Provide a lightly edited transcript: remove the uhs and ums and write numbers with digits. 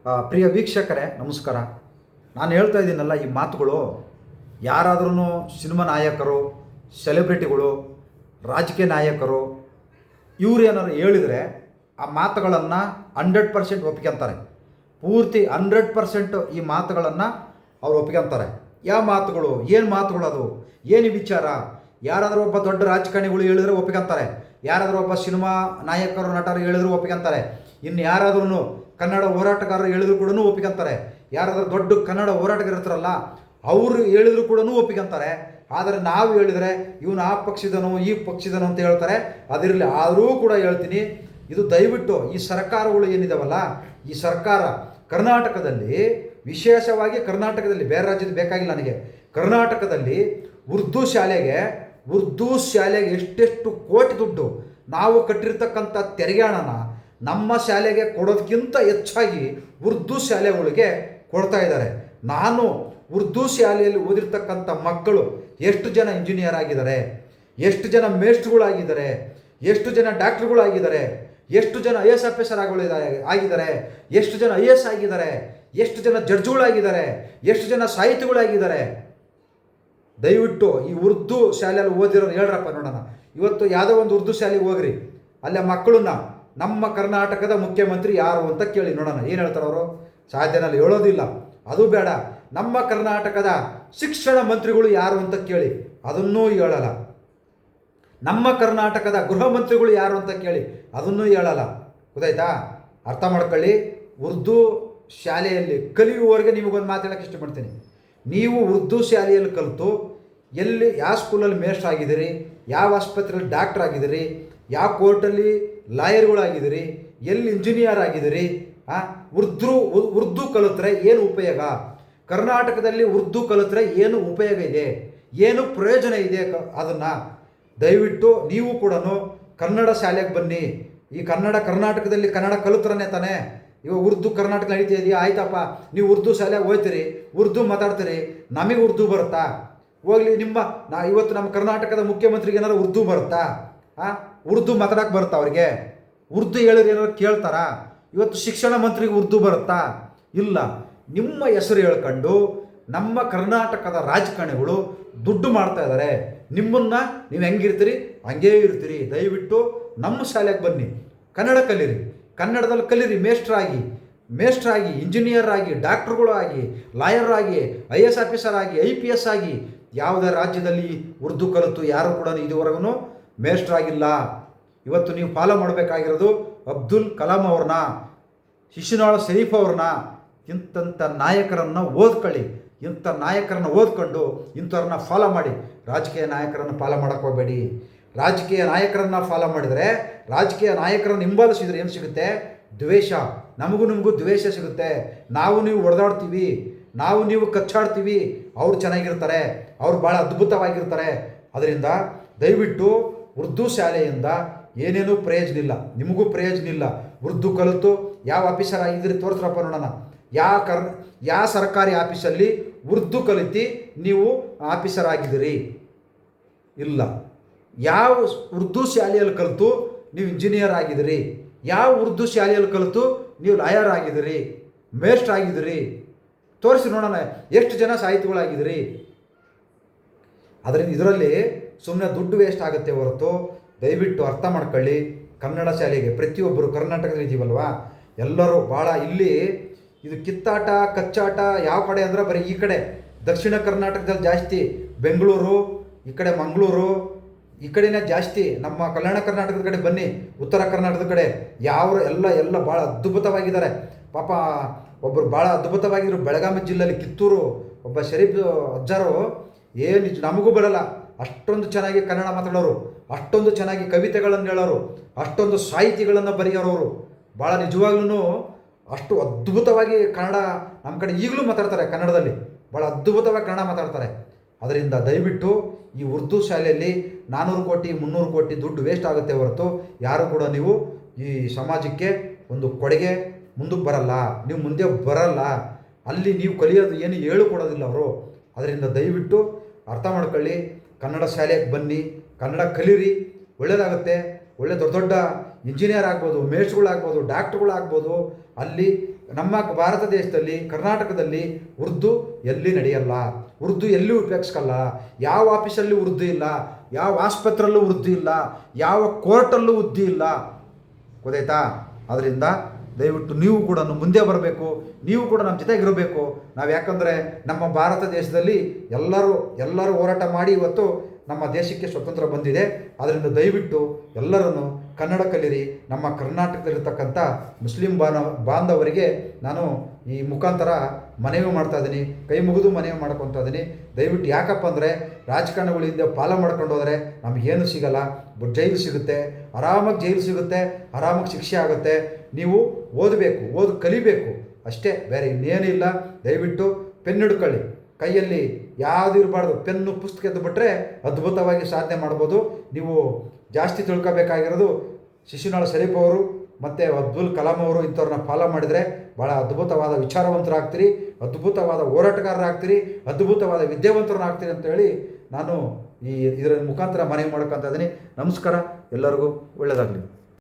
ಪ್ರಿಯ ವೀಕ್ಷಕರೇ ನಮಸ್ಕಾರ. ನಾನು ಹೇಳ್ತಾ ಇದ್ದೀನಲ್ಲ, ಈ ಮಾತುಗಳು ಯಾರಾದ್ರೂ ಸಿನಿಮಾ ನಾಯಕರು, ಸೆಲೆಬ್ರಿಟಿಗಳು, ರಾಜಕೀಯ ನಾಯಕರು ಇವ್ರು ಏನಾದ್ರು ಹೇಳಿದರೆ ಆ ಮಾತುಗಳನ್ನು 100% ಒಪ್ಕೊಂತಾರೆ. ಪೂರ್ತಿ 100% ಈ ಮಾತುಗಳನ್ನು ಅವ್ರು ಒಪ್ಕೊಂತಾರೆ. ಯಾವ ಮಾತುಗಳು, ಏನು ಮಾತುಗಳು, ಅದು ಏನು ವಿಚಾರ? ಯಾರಾದರೂ ಒಬ್ಬ ದೊಡ್ಡ ರಾಜಕಾರಣಿಗಳು ಹೇಳಿದ್ರೆ ಒಪ್ಕೊಂತಾರೆ, ಯಾರಾದರೂ ಒಬ್ಬ ಸಿನಿಮಾ ನಾಯಕರು ನಟರು ಹೇಳಿದ್ರು ಒಪ್ಕೊಂತಾರೆ, ಇನ್ನು ಯಾರಾದ್ರೂ ಕನ್ನಡ ಹೋರಾಟಗಾರರು ಹೇಳಿದ್ರು ಕೂಡ ಒಪ್ಕೊಂತಾರೆ, ಯಾರಾದರೂ ದೊಡ್ಡ ಕನ್ನಡ ಹೋರಾಟಗಾರ ಇರ್ತಾರಲ್ಲ ಅವರು ಹೇಳಿದ್ರು ಕೂಡ ಒಪ್ಕೊಂತಾರೆ. ಆದರೆ ನಾವು ಹೇಳಿದರೆ ಇವನು ಆ ಪಕ್ಷದನು ಈ ಪಕ್ಷದನು ಅಂತ ಹೇಳ್ತಾರೆ. ಅದಿರಲಿ, ಆದರೂ ಕೂಡ ಹೇಳ್ತೀನಿ, ಇದು ದಯವಿಟ್ಟು ಈ ಸರ್ಕಾರಗಳು ಏನಿದಾವಲ್ಲ, ಈ ಸರ್ಕಾರ ಕರ್ನಾಟಕದಲ್ಲಿ, ವಿಶೇಷವಾಗಿ ಕರ್ನಾಟಕದಲ್ಲಿ, ಬೇರೆ ರಾಜ್ಯದ ಬೇಕಾಗಿಲ್ಲ ನನಗೆ, ಕರ್ನಾಟಕದಲ್ಲಿ ಉರ್ದು ಶಾಲೆಗೆ ಎಷ್ಟೆಷ್ಟು ಕೋಟಿ ದುಡ್ಡು ನಾವು ಕಟ್ಟಿರ್ತಕ್ಕಂಥ ತೆರಿಗೆ ಹಣನ ನಮ್ಮ ಶಾಲೆಗೆ ಕೊಡೋದಕ್ಕಿಂತ ಹೆಚ್ಚಾಗಿ ಉರ್ದು ಶಾಲೆಗಳಿಗೆ ಕೊಡ್ತಾ ಇದ್ದಾರೆ. ನಾನು ಉರ್ದು ಶಾಲೆಯಲ್ಲಿ ಓದಿರ್ತಕ್ಕಂಥ ಮಕ್ಕಳು ಎಷ್ಟು ಜನ ಇಂಜಿನಿಯರ್ ಆಗಿದ್ದಾರೆ, ಎಷ್ಟು ಜನ ಮೇಸ್ಟ್ರುಗಳಾಗಿದ್ದಾರೆ, ಎಷ್ಟು ಜನ ಡಾಕ್ಟ್ರುಗಳಾಗಿದ್ದಾರೆ, ಎಷ್ಟು ಜನ IAS ಆಫೀಸರ್ ಆಗಿದ್ದಾರೆ, ಎಷ್ಟು ಜನ IAS ಆಗಿದ್ದಾರೆ, ಎಷ್ಟು ಜನ ಜಡ್ಜ್ಗಳಾಗಿದ್ದಾರೆ, ಎಷ್ಟು ಜನ ಸಾಹಿತಿಗಳಾಗಿದ್ದಾರೆ. ದಯವಿಟ್ಟು ಈ ಉರ್ದು ಶಾಲೆಯಲ್ಲಿ ಓದಿರೋರು ಹೇಳ್ರಪ್ಪ ನೋಡೋಣ. ಇವತ್ತು ಯಾವುದೋ ಒಂದು ಉರ್ದು ಶಾಲೆಗೆ ಹೋಗ್ರಿ, ಅಲ್ಲೇ ಮಕ್ಕಳನ್ನ ನಮ್ಮ ಕರ್ನಾಟಕದ ಮುಖ್ಯಮಂತ್ರಿ ಯಾರು ಅಂತ ಕೇಳಿ ನೋಡೋಣ, ಏನು ಹೇಳ್ತಾರೆ ಅವರು? ಸಾಧ್ಯನಲ್ಲಿ ಹೇಳೋದಿಲ್ಲ. ಅದು ಬೇಡ, ನಮ್ಮ ಕರ್ನಾಟಕದ ಶಿಕ್ಷಣ ಮಂತ್ರಿಗಳು ಯಾರು ಅಂತ ಕೇಳಿ, ಅದನ್ನೂ ಹೇಳಲ್ಲ. ನಮ್ಮ ಕರ್ನಾಟಕದ ಗೃಹ ಮಂತ್ರಿಗಳು ಯಾರು ಅಂತ ಕೇಳಿ, ಅದನ್ನೂ ಹೇಳಲ್ಲ. ಗೊತ್ತಾಯ್ತಾ? ಅರ್ಥ ಮಾಡ್ಕೊಳ್ಳಿ. ಉರ್ದು ಶಾಲೆಯಲ್ಲಿ ಕಲಿಯುವವರೆಗೆ ನಿಮಗೊಂದು ಮಾತಾಡೋಕ್ಕೆ ಇಷ್ಟಪಡ್ತೀನಿ. ನೀವು ಉರ್ದು ಶಾಲೆಯಲ್ಲಿ ಕಲಿತು ಎಲ್ಲಿ, ಯಾವ ಸ್ಕೂಲಲ್ಲಿ ಮೇಸ್ಟ್ ಆಗಿದ್ದೀರಿ, ಯಾವ ಆಸ್ಪತ್ರೆಯಲ್ಲಿ ಡಾಕ್ಟರ್ ಆಗಿದ್ದೀರಿ, ಯಾವ ಕೋರ್ಟಲ್ಲಿ ಲಾಯರ್ಗಳಾಗಿದ್ದೀರಿ, ಎಲ್ಲಿ ಇಂಜಿನಿಯರ್ ಆಗಿದ್ದೀರಿ, ಉರ್ದು ಕಲಿತ್ರೆ ಏನು ಉಪಯೋಗ? ಕರ್ನಾಟಕದಲ್ಲಿ ಉರ್ದು ಕಲಿತ್ರೆ ಏನು ಉಪಯೋಗ ಇದೆ, ಏನು ಪ್ರಯೋಜನ ಇದೆ? ಅದನ್ನು ದಯವಿಟ್ಟು ನೀವು ಕೂಡ ಕನ್ನಡ ಶಾಲೆಗೆ ಬನ್ನಿ. ಈ ಕರ್ನಾಟಕದಲ್ಲಿ ಕನ್ನಡ ಕಲಿತ್ರನೇ ತಾನೇ ಇವಾಗ ಉರ್ದು ಕರ್ನಾಟಕ ನಡೀತಾ ಇದೆಯಾ? ಆಯ್ತಪ್ಪ, ನೀವು ಉರ್ದು ಶಾಲೆಗೆ ಹೋಗ್ತೀರಿ, ಉರ್ದು ಮಾತಾಡ್ತೀರಿ, ನಮಗೆ ಉರ್ದು ಬರುತ್ತಾ? ಹೋಗ್ಲಿ, ಇವತ್ತು ನಮ್ಮ ಕರ್ನಾಟಕದ ಮುಖ್ಯಮಂತ್ರಿಗೆ ಏನಾದ್ರು ಉರ್ದು ಬರುತ್ತಾ? ಉರ್ದು ಮಾತಾಡೋಕೆ ಬರುತ್ತಾ ಅವ್ರಿಗೆ? ಉರ್ದು ಹೇಳಿದ್ರೆ ಏನಾದ್ರು ಕೇಳ್ತಾರಾ? ಇವತ್ತು ಶಿಕ್ಷಣ ಮಂತ್ರಿಗೆ ಉರ್ದು ಬರುತ್ತಾ? ಇಲ್ಲ. ನಿಮ್ಮ ಹೆಸರು ಹೇಳ್ಕೊಂಡು ನಮ್ಮ ಕರ್ನಾಟಕದ ರಾಜಕಾರಣಿಗಳು ದುಡ್ಡು ಮಾಡ್ತಾ ಇದ್ದಾರೆ. ನಿಮ್ಮನ್ನು ನೀವು ಹೆಂಗಿರ್ತೀರಿ ಹಂಗೇ ಇರ್ತೀರಿ. ದಯವಿಟ್ಟು ನಮ್ಮ ಶಾಲೆಗೆ ಬನ್ನಿ, ಕನ್ನಡ ಕಲೀರಿ, ಕನ್ನಡದಲ್ಲಿ ಕಲೀರಿ. ಮೇಸ್ಟ್ರ್ ಆಗಿ, ಇಂಜಿನಿಯರ್ ಆಗಿ, ಡಾಕ್ಟ್ರುಗಳು ಆಗಿ, ಲಾಯರ್ ಆಗಿ, IAS ಆಫೀಸರ್ ಆಗಿ, IPS ಆಗಿ. ಯಾವುದೇ ರಾಜ್ಯದಲ್ಲಿ ಉರ್ದು ಕಲಿತು ಯಾರು ಕೂಡ ಇದುವರೆಗೂ ಮೇಸ್ಟ್ರ್ ಆಗಿಲ್ಲ. ಇವತ್ತು ನೀವು ಫಾಲೋ ಮಾಡಬೇಕಾಗಿರೋದು ಅಬ್ದುಲ್ ಕಲಾಂ ಅವ್ರನ್ನ, ಶಿಶುನಾಳ ಶರೀಫ್ ಅವ್ರನ್ನ. ಇಂಥ ನಾಯಕರನ್ನು ಓದ್ಕೊಳ್ಳಿ. ಇಂಥ ನಾಯಕರನ್ನು ಓದ್ಕೊಂಡು ಇಂಥವ್ರನ್ನ ಫಾಲೋ ಮಾಡಿ. ರಾಜಕೀಯ ನಾಯಕರನ್ನು ಫಾಲೋ ಮಾಡೋಕ್ಕೆ ಹೋಗಬೇಡಿ. ರಾಜಕೀಯ ನಾಯಕರನ್ನು ಫಾಲೋ ಮಾಡಿದರೆ, ರಾಜಕೀಯ ನಾಯಕರನ್ನು ಹಿಂಬಾಲಿಸಿದ್ರೆ ಏನು ಸಿಗುತ್ತೆ? ದ್ವೇಷ. ನಮಗೂ ನಿಮಗೂ ದ್ವೇಷ ಸಿಗುತ್ತೆ. ನಾವು ನೀವು ಹೊಡೆದಾಡ್ತೀವಿ, ನಾವು ನೀವು ಕಚ್ಚಾಡ್ತೀವಿ, ಅವ್ರು ಚೆನ್ನಾಗಿರ್ತಾರೆ, ಅವ್ರು ಭಾಳ ಅದ್ಭುತವಾಗಿರ್ತಾರೆ. ಅದರಿಂದ ದಯವಿಟ್ಟು ಉರ್ದು ಶಾಲೆಯಿಂದ ಏನೇನೂ ಪ್ರಯೋಜನ ಇಲ್ಲ, ನಿಮಗೂ ಪ್ರಯೋಜನ ಇಲ್ಲ. ಉರ್ದು ಕಲಿತು ಯಾವ ಆಫೀಸರ್ ಆಗಿದ್ದೀರಿ ತೋರಿಸ್ರಪ್ಪ ನೋಡೋಣ. ಯಾವ ಸರ್ಕಾರಿ ಆಫೀಸಲ್ಲಿ ಉರ್ದು ಕಲಿತು ನೀವು ಆಫೀಸರ್ ಆಗಿದ್ದೀರಿ? ಇಲ್ಲ. ಯಾವ ಉರ್ದು ಶಾಲೆಯಲ್ಲಿ ಕಲಿತು ನೀವು ಇಂಜಿನಿಯರ್ ಆಗಿದ್ದೀರಿ? ಯಾವ ಉರ್ದು ಶಾಲೆಯಲ್ಲಿ ಕಲಿತು ನೀವು ಲಾಯರ್ ಆಗಿದ್ದೀರಿ, ಮೇಸ್ಟ್ ಆಗಿದ್ದೀರಿ? ತೋರಿಸಿ ನೋಡೋಣ. ಎಷ್ಟು ಜನ ಸಾಹಿತಿಗಳಾಗಿದ್ದೀರಿ? ಅದರಿಂದ ಇದರಲ್ಲಿ ಸುಮ್ಮನೆ ದುಡ್ಡು ವೇಸ್ಟ್ ಆಗುತ್ತೆ ಹೊರತು, ದಯವಿಟ್ಟು ಅರ್ಥ ಮಾಡ್ಕೊಳ್ಳಿ. ಕನ್ನಡ ಶಾಲೆಗೆ ಪ್ರತಿಯೊಬ್ಬರು ಕರ್ನಾಟಕದಲ್ಲಿ ಇದ್ದೀವಲ್ವ, ಎಲ್ಲರೂ ಭಾಳ ಇಲ್ಲಿ ಇದು ಕಿತ್ತಾಟ ಕಚ್ಚಾಟ ಯಾವ ಕಡೆ ಅಂದರೆ ಬರೀ ಈ ಕಡೆ ದಕ್ಷಿಣ ಕರ್ನಾಟಕದಲ್ಲಿ ಜಾಸ್ತಿ, ಬೆಂಗಳೂರು, ಈ ಕಡೆ ಮಂಗಳೂರು, ಈ ಕಡೆನೇ ಜಾಸ್ತಿ. ನಮ್ಮ ಕಲ್ಯಾಣ ಕರ್ನಾಟಕದ ಕಡೆ ಬನ್ನಿ, ಉತ್ತರ ಕರ್ನಾಟಕದ ಕಡೆ ಎಲ್ಲ ಭಾಳ ಅದ್ಭುತವಾಗಿದ್ದಾರೆ. ಪಾಪ ಒಬ್ಬರು ಭಾಳ ಅದ್ಭುತವಾಗಿದ್ರು ಬೆಳಗಾವಿ ಜಿಲ್ಲೆಯಲ್ಲಿ ಕಿತ್ತೂರು ಒಬ್ಬ ಶರೀಫ್ ಅಜ್ಜಾರು. ಏನು ನಮಗೂ ಬರಲ್ಲ, ಅಷ್ಟೊಂದು ಚೆನ್ನಾಗಿ ಕನ್ನಡ ಮಾತಾಡೋರು, ಅಷ್ಟೊಂದು ಚೆನ್ನಾಗಿ ಕವಿತೆಗಳನ್ನು ಹೇಳೋರು, ಅಷ್ಟೊಂದು ಸಾಹಿತಿಗಳನ್ನು ಬರೆಯೋರವರು. ಭಾಳ ನಿಜವಾಗ್ಲೂ ಅಷ್ಟು ಅದ್ಭುತವಾಗಿ ಕನ್ನಡ ನಮ್ಮ ಕಡೆ ಈಗಲೂ ಮಾತಾಡ್ತಾರೆ. ಕನ್ನಡದಲ್ಲಿ ಭಾಳ ಅದ್ಭುತವಾಗಿ ಕನ್ನಡ ಮಾತಾಡ್ತಾರೆ. ಅದರಿಂದ ದಯವಿಟ್ಟು ಈ ಉರ್ದು ಶಾಲೆಯಲ್ಲಿ 400 ಕೋಟಿ 300 ಕೋಟಿ ದುಡ್ಡು ವೇಸ್ಟ್ ಆಗುತ್ತೆ ಹೊರತು ಯಾರು ಕೂಡ ನೀವು ಈ ಸಮಾಜಕ್ಕೆ ಒಂದು ಕೊಡುಗೆ ಮುಂದಕ್ಕೆ ಬರಲ್ಲ, ನೀವು ಮುಂದೆ ಬರಲ್ಲ. ಅಲ್ಲಿ ನೀವು ಕಲಿಯೋದು ಏನು ಹೇಳಿಕೊಡೋದಿಲ್ಲ ಅವರು. ಅದರಿಂದ ದಯವಿಟ್ಟು ಅರ್ಥ ಮಾಡ್ಕೊಳ್ಳಿ. ಕನ್ನಡ ಶಾಲೆಗೆ ಬನ್ನಿ, ಕನ್ನಡ ಕಲೀರಿ, ಒಳ್ಳೆಯದಾಗುತ್ತೆ. ಒಳ್ಳೆ ದೊಡ್ಡ ಇಂಜಿನಿಯರ್ ಆಗ್ಬೋದು, ಮೇಷ್ಟ್ರುಗಳಾಗ್ಬೋದು, ಡಾಕ್ಟ್ರುಗಳಾಗ್ಬೋದು. ಅಲ್ಲಿ ನಮ್ಮ ಭಾರತ ದೇಶದಲ್ಲಿ, ಕರ್ನಾಟಕದಲ್ಲಿ ಉರ್ದು ಎಲ್ಲಿ ನಡೆಯಲ್ಲ, ಉರ್ದು ಎಲ್ಲಿ ಉಪಯೋಗಿಸ್ಕಲ್ಲ. ಯಾವ ಆಫೀಸಲ್ಲೂ ಉರ್ದು ಇಲ್ಲ, ಯಾವ ಆಸ್ಪತ್ರೆಯಲ್ಲೂ ಉರ್ದು ಇಲ್ಲ, ಯಾವ ಕೋರ್ಟಲ್ಲೂ ಉರ್ದು ಇಲ್ಲ. ಗೊತ್ತಾಯ್ತಾ? ಅದರಿಂದ ದಯವಿಟ್ಟು ನೀವು ಕೂಡ ಮುಂದೆ ಬರಬೇಕು, ನೀವು ಕೂಡ ನಮ್ಮ ಜೊತೆಗಿರಬೇಕು. ನಾವು ಯಾಕಂದರೆ ನಮ್ಮ ಭಾರತ ದೇಶದಲ್ಲಿ ಎಲ್ಲರೂ ಹೋರಾಟ ಮಾಡಿ ಇವತ್ತು ನಮ್ಮ ದೇಶಕ್ಕೆ ಸ್ವತಂತ್ರ ಬಂದಿದೆ. ಅದರಿಂದ ದಯವಿಟ್ಟು ಎಲ್ಲರನ್ನು ಕನ್ನಡ ಕಲಿಯಿರಿ. ನಮ್ಮ ಕರ್ನಾಟಕದಲ್ಲಿರ್ತಕ್ಕಂಥ ಮುಸ್ಲಿಂ ಬಾಂಧವರಿಗೆ ನಾನು ಈ ಮುಖಾಂತರ ಮನವಿ ಮಾಡ್ತಾ ಇದ್ದೀನಿ, ಕೈ ಮುಗಿದು ಮನವಿ ಮಾಡ್ಕೊತಾ ಇದ್ದೀನಿ. ದಯವಿಟ್ಟು ಯಾಕಪ್ಪ ಅಂದರೆ ರಾಜಕಾರಣಗಳಿಂದ ಪಾಲ ಮಾಡ್ಕೊಂಡು ಹೋದರೆ ನಮಗೇನು ಸಿಗಲ್ಲ. ಜೈಲು ಸಿಗುತ್ತೆ, ಆರಾಮಾಗಿ ಜೈಲು ಸಿಗುತ್ತೆ, ಆರಾಮಾಗಿ ಶಿಕ್ಷೆ ಆಗುತ್ತೆ. ನೀವು ಓದಬೇಕು, ಕಲಿಬೇಕು ಅಷ್ಟೇ, ಬೇರೆ ಇನ್ನೇನು ಇಲ್ಲ. ದಯವಿಟ್ಟು ಪೆನ್ ಹಿಡ್ಕೊಳ್ಳಿ, ಕೈಯಲ್ಲಿ ಯಾವುದು ಇರಬಾರ್ದು. ಪೆನ್ನು ಪುಸ್ತಕ ಎದ್ದು ಬಿಟ್ಟರೆ ಅದ್ಭುತವಾಗಿ ಸಾಧನೆ ಮಾಡ್ಬೋದು. ನೀವು ಜಾಸ್ತಿ ತಿಳ್ಕೊಬೇಕಾಗಿರೋದು ಶಿಶುನಾಳ ಶರೀಫ್ ಅವರು ಮತ್ತು ಅಬ್ದುಲ್ ಕಲಾಂ ಅವರು ಇಂಥವ್ರನ್ನ ಫಾಲೋ ಮಾಡಿದರೆ ಭಾಳ ಅದ್ಭುತವಾದ ವಿಚಾರವಂತರಾಗ್ತೀರಿ, ಅದ್ಭುತವಾದ ಹೋರಾಟಗಾರರಾಗ್ತೀರಿ, ಅದ್ಭುತವಾದ ವಿದ್ಯಾವಂತರನ್ನಾಗ್ತೀರಿ ಅಂತೇಳಿ ನಾನು ಇದರ ಮುಖಾಂತರ ಮನವಿ ಮಾಡ್ಕೊತಾ ಇದ್ದೀನಿ. ನಮಸ್ಕಾರ, ಎಲ್ಲರಿಗೂ ಒಳ್ಳೆಯದಾಗಲಿ.